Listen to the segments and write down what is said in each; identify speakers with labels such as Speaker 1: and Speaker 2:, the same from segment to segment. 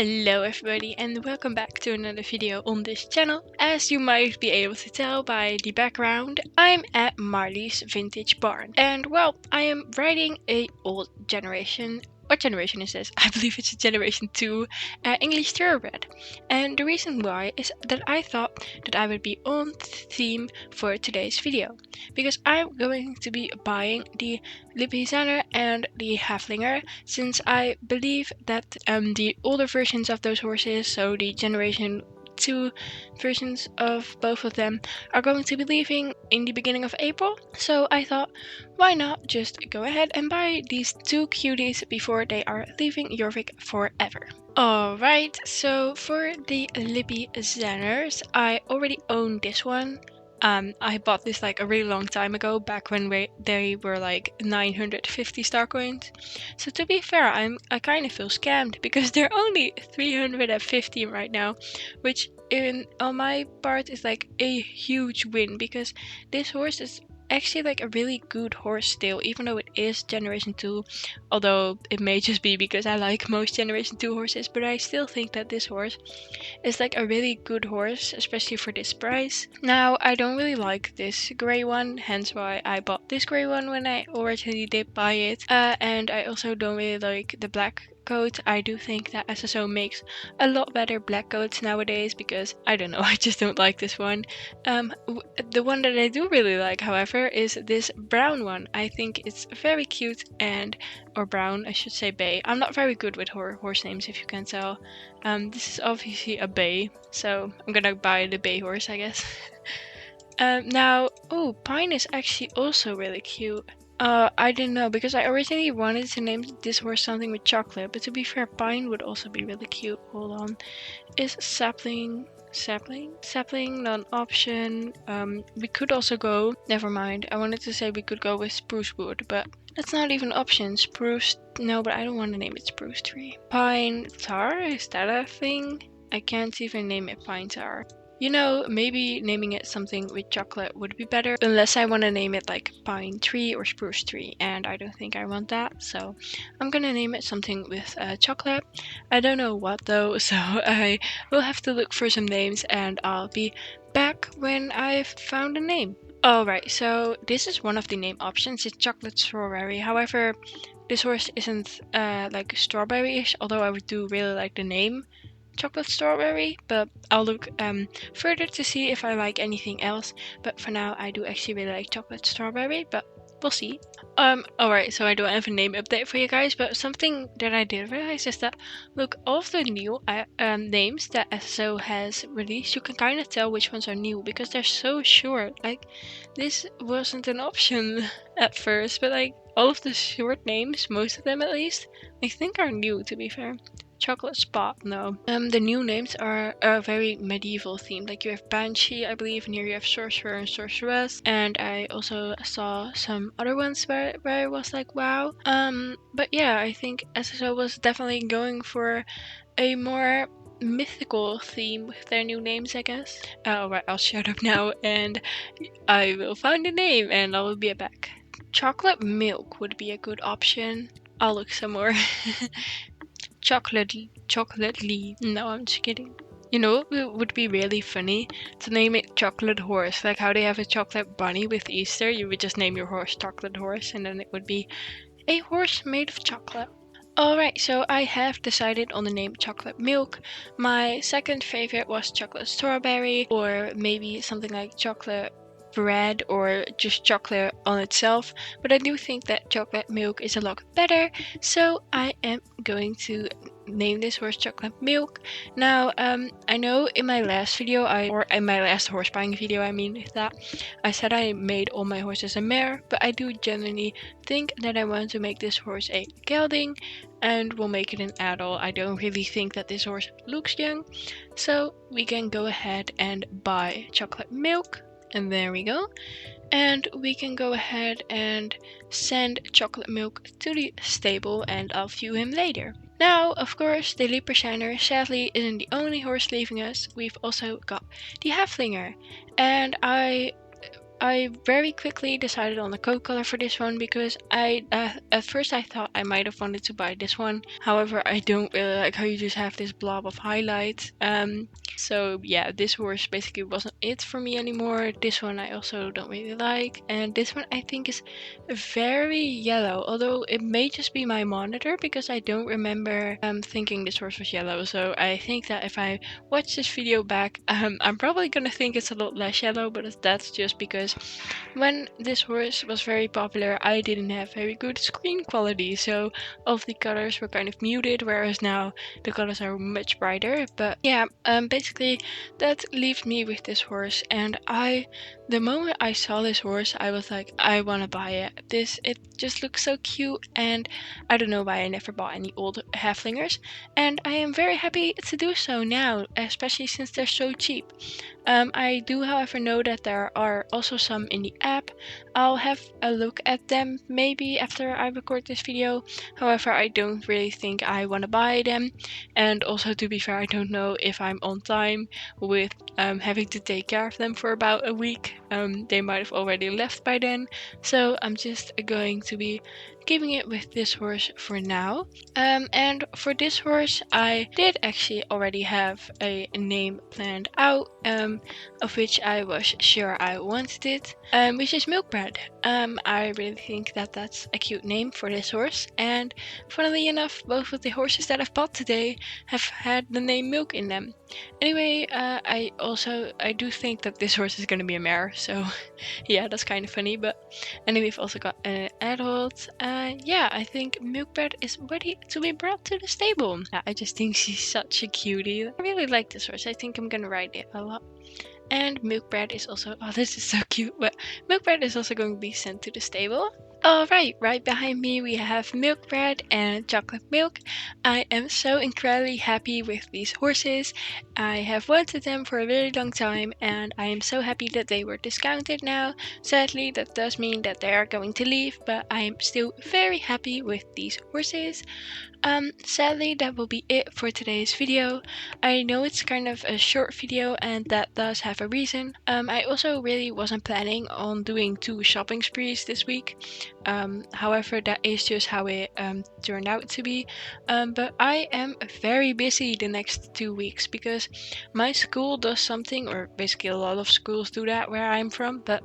Speaker 1: Hello everybody and welcome back to another video on this channel. As you might be able to tell by the background, I'm at Marley's vintage barn. And well, I am riding a old generation. What generation is this? I believe it's a generation 2 English thoroughbred. And the reason why is that I thought that I would be on theme for today's video. Because I'm going to be buying the lippizaner and the halflinger, since I believe that the older versions of those horses, so the generation 2 versions of both of them, are going to be leaving in the beginning of April. So I thought, why not just go ahead and buy these two cuties before they are leaving Jorvik forever. Alright, so for the lippizaners, I already own this one. I bought this like a really long time ago, back when they were like 950 star coins. So to be fair, I kind of feel scammed because they're only 350 right now, which on my part is like a huge win, because this horse is actually like a really good horse still, even though it is generation 2, although it may just be because I like most generation 2 horses, but I still think that this horse is like a really good horse, especially for this price. Now, I don't really like this gray one, hence why I bought this gray one when I originally did buy it, and I also don't really like the black coat. I do think that SSO makes a lot better black coats nowadays, because I don't know, I just don't like this one. The one that I do really like, however, is this brown one. I think it's very cute, or brown, I should say bay. I'm not very good with horse names, if you can tell. This is obviously a bay, so I'm gonna buy the bay horse, I guess. Now, oh, Pine is actually also really cute. I didn't know, because I originally wanted to name this horse something with chocolate, but to be fair, Pine would also be really cute. Hold on. Is sapling not an option? We could also go, never mind, I wanted to say we could go with spruce wood, but that's not even an option. Spruce, no, but I don't want to name it spruce tree. Pine tar, is that a thing? I can't even name it pine tar. You know, maybe naming it something with chocolate would be better, unless I want to name it like pine tree or spruce tree, and I don't think I want that, so I'm gonna name it something with chocolate. I don't know what though, so I will have to look for some names, and I'll be back when I've found a name. Alright, so this is one of the name options. It's chocolate strawberry. However, this horse isn't like strawberry-ish, although I do really like the name chocolate strawberry, but I'll look further to see if I like anything else. But for now, I do actually really like chocolate strawberry, but we'll see. Alright, so I don't have a name update for you guys, but something that I did realize is that, look, all of the new names that SSO has released, you can kind of tell which ones are new, because they're so short. Like, this wasn't an option at first, but like, all of the short names, most of them at least, I think are new, to be fair. Chocolate spot, no. The new names are very medieval themed. Like, you have Banshee, I believe, and here you have Sorcerer and Sorceress. And I also saw some other ones where I was like, wow. But yeah, I think SSO was definitely going for a more mythical theme with their new names, I guess. Alright, I'll shut up now and I will find a name and I will be back. Chocolate milk would be a good option. I'll look some more. Chocolately. No, I'm just kidding. You know, it would be really funny to name it Chocolate Horse. Like how they have a chocolate bunny with Easter. You would just name your horse Chocolate Horse, and then it would be a horse made of chocolate. Alright, so I have decided on the name Chocolate Milk. My second favorite was Chocolate Strawberry, or maybe something like Chocolate Bread, or just chocolate on itself, but I do think that Chocolate Milk is a lot better, so I am going to name this horse Chocolate Milk. Now, I know in my last video, or in my last horse buying video, I mean that, I said I made all my horses a mare, but I do genuinely think that I want to make this horse a gelding, and we'll make it an adult. I don't really think that this horse looks young, so we can go ahead and buy Chocolate Milk. And there we go. And we can go ahead and send Chocolate Milk to the stable, and I'll view him later. Now, of course, the lippizaner sadly isn't the only horse leaving us. We've also got the halflinger. And I I very quickly decided on the coat color for this one because at first I thought I might have wanted to buy this one. However, I don't really like how you just have this blob of highlight. So yeah, this horse basically wasn't it for me anymore. This one I also don't really like, and this one I think is very yellow, although it may just be my monitor because I don't remember thinking this horse was yellow. So I think that if I watch this video back, I'm probably gonna think it's a lot less yellow, but that's just because when this horse was very popular I didn't have very good screen quality, so all of the colors were kind of muted, whereas now the colors are much brighter. But yeah, basically that leaves me with this horse, and the moment I saw this horse I was like, I want to buy it. It just looks so cute, and I don't know why I never bought any old halflingers, and I am very happy to do so now, especially since they're so cheap. I do however know that there are also some in the app. I'll have a look at them maybe after I record this video. However, I don't really think I want to buy them, and also to be fair, I don't know if I'm on time with having to take care of them for about a week. They might have already left by then, so I'm just going to be keeping it with this horse for now. And for this horse I did actually already have a name planned out, of which I was sure I wanted it, which is Milkbread. I really think that that's a cute name for this horse, and funnily enough both of the horses that I've bought today have had the name Milk in them. Anyway, I do think that this horse is going to be a mare, so yeah, that's kind of funny. But and then we've also got an adult. Yeah, I think Milkbread is ready to be brought to the stable. Yeah, I just think she's such a cutie. I really like this horse. I think I'm gonna ride it a lot. And Milkbread is also, oh, this is so cute, but Milkbread is also going to be sent to the stable. Alright, right behind me we have Milkbread and Chocolate Milk. I am so incredibly happy with these horses. I have wanted them for a really long time, and I am so happy that they were discounted now. Sadly, that does mean that they are going to leave, but I am still very happy with these horses. Sadly that will be it for today's video. I know it's kind of a short video, and that does have a reason. I also really wasn't planning on doing 2 shopping sprees this week. However, that is just how it turned out to be. But I am very busy the next 2 weeks because my school does something, or basically a lot of schools do that where I'm from, but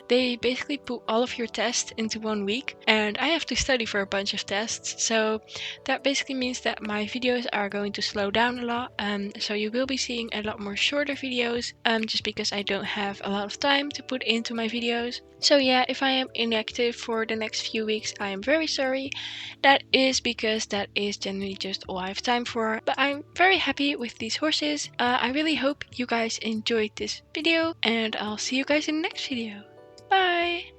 Speaker 1: they basically put all of your tests into 1 week, and I have to study for a bunch of tests, so that basically means that my videos are going to slow down a lot. So you will be seeing a lot more shorter videos, just because I don't have a lot of time to put into my videos. So yeah, if I am inactive for the next few weeks, I am very sorry. That is because that is generally just all I have time for, but I'm very happy with these horses. I really hope you guys enjoyed this video, and I'll see you guys in the next video. Bye!